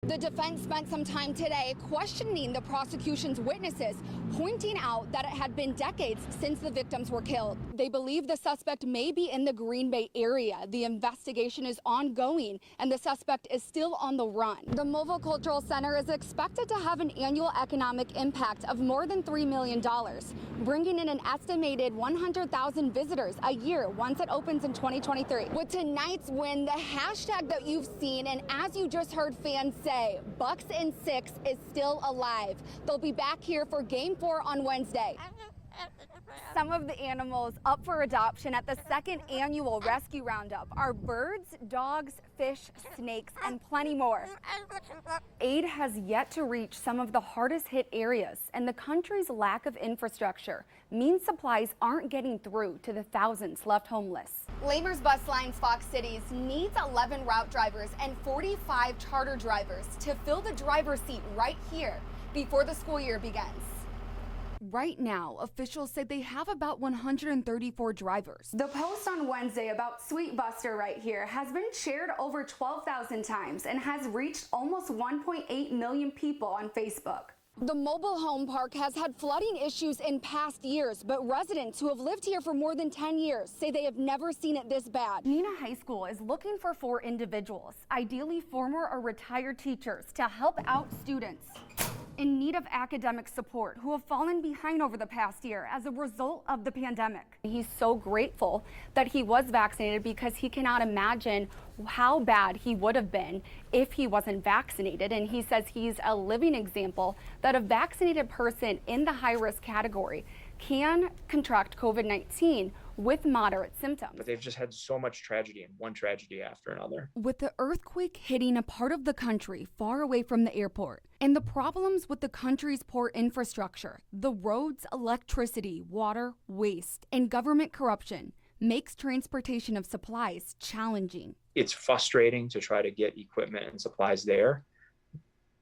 The defense spent some time today questioning the prosecution's witnesses, pointing out that it had been decades since the victims were killed. They believe the suspect may be in the Green Bay area. The investigation is ongoing and the suspect is still on the run. The Mobile Cultural Center is expected to have an annual economic impact of more than $3 million, bringing in an estimated 100,000 visitors a year once it opens in 2023. With tonight's win, the hashtag that you've seen, and as you just heard fans say, Bucks in 6 is still alive. They'll be back here for Game 4 on Wednesday. Some of the animals up for adoption at the second annual Rescue Roundup are birds, dogs, fish, snakes, and plenty more. Aid has yet to reach some of the hardest hit areas, and the country's lack of infrastructure means supplies aren't getting through to the thousands left homeless. Lamers Bus Lines Fox Cities needs 11 route drivers and 45 charter drivers to fill the driver's seat right here before the school year begins. Right now, officials say they have about 134 drivers. The post on Wednesday about Sweet Buster right here has been shared over 12,000 times and has reached almost 1.8 million people on Facebook. The mobile home park has had flooding issues in past years, but residents who have lived here for more than 10 years say they have never seen it this bad. Nina High School is looking for 4 individuals, ideally former or retired teachers, to help out students in need of academic support who have fallen behind over the past year as a result of the pandemic. He's so grateful that he was vaccinated because he cannot imagine how bad he would have been if he wasn't vaccinated. And he says he's a living example that a vaccinated person in the high-risk category can contract COVID-19 with moderate symptoms. But they've just had so much tragedy, and one tragedy after another. With the earthquake hitting a part of the country far away from the airport, and the problems with the country's poor infrastructure, the roads, electricity, water, waste, and government corruption makes transportation of supplies challenging. It's frustrating to try to get equipment and supplies there,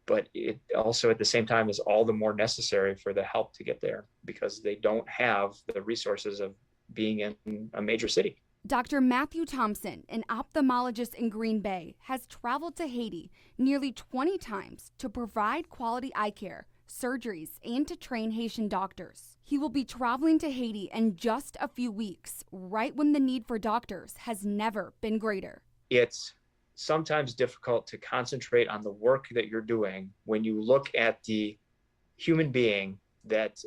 but it also at the same time is all the more necessary for the help to get there because they don't have the resources of being in a major city. Dr. Matthew Thompson, an ophthalmologist in Green Bay, has traveled to Haiti nearly 20 times to provide quality eye care, surgeries, and to train Haitian doctors. He will be traveling to Haiti in just a few weeks, right when the need for doctors has never been greater. It's sometimes difficult to concentrate on the work that you're doing when you look at the human being that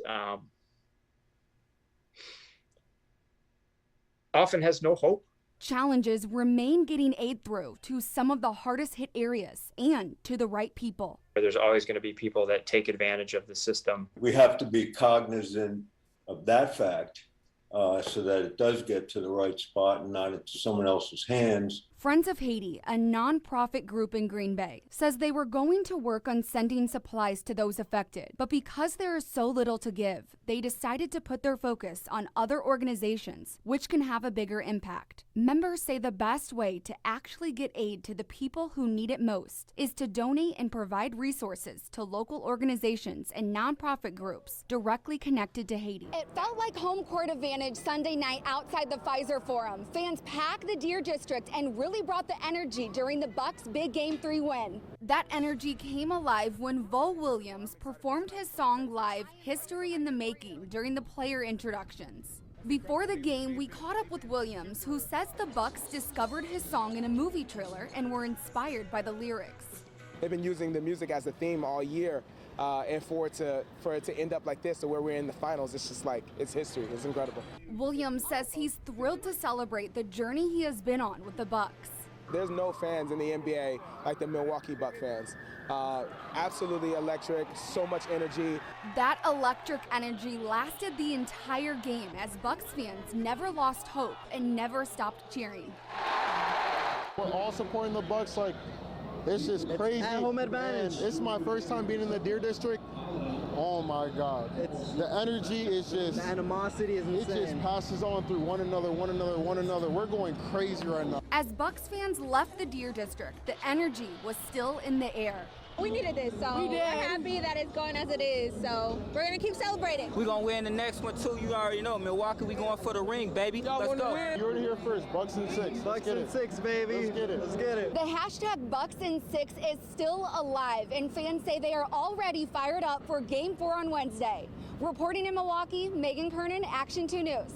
often has no hope. Challenges remain getting aid through to some of the hardest hit areas and to the right people. There's always going to be people that take advantage of the system. We have to be cognizant of that fact so that it does get to the right spot and not into someone else's hands. Friends of Haiti, a nonprofit group in Green Bay, says they were going to work on sending supplies to those affected. But because there is so little to give, they decided to put their focus on other organizations, which can have a bigger impact. Members say the best way to actually get aid to the people who need it most is to donate and provide resources to local organizations and nonprofit groups directly connected to Haiti. It felt like home court advantage Sunday night outside the Pfizer Forum. Fans packed the Deer District and really brought the energy during the Bucks' big Game 3 win. That energy came alive when Vo Williams performed his song live, History in the Making, during the player introductions. Before the game, we caught up with Williams, who says the Bucks discovered his song in a movie trailer and were inspired by the lyrics. They've been using the music as a theme all year, and for it to end up like this, so where we're in the finals, it's just like, it's history. It's incredible. Williams says he's thrilled to celebrate the journey he has been on with the Bucks. There's no fans in the NBA like the Milwaukee Bucks fans. Absolutely electric, so much energy. That electric energy lasted the entire game as Bucks fans never lost hope and never stopped cheering. We're all supporting the Bucks. Like, it's just crazy. At home advantage. Man, it's my first time being in the Deer District. Oh my God. The energy is just, the animosity is insane. It just passes on through one another. We're going crazy right now. As Bucks fans left the Deer District, the energy was still in the air. We needed this, so we're happy that it's going as it is. So we're gonna keep celebrating. We're gonna win the next one too. You already know, Milwaukee. We going for the ring, baby. Let's go. You heard it here first. Bucks and 6. Bucks and 6, baby. Let's get it. Let's get it. The hashtag Bucks and 6 is still alive, and fans say they are already fired up for Game 4 on Wednesday. Reporting in Milwaukee, Megan Kernan, Action 2 News.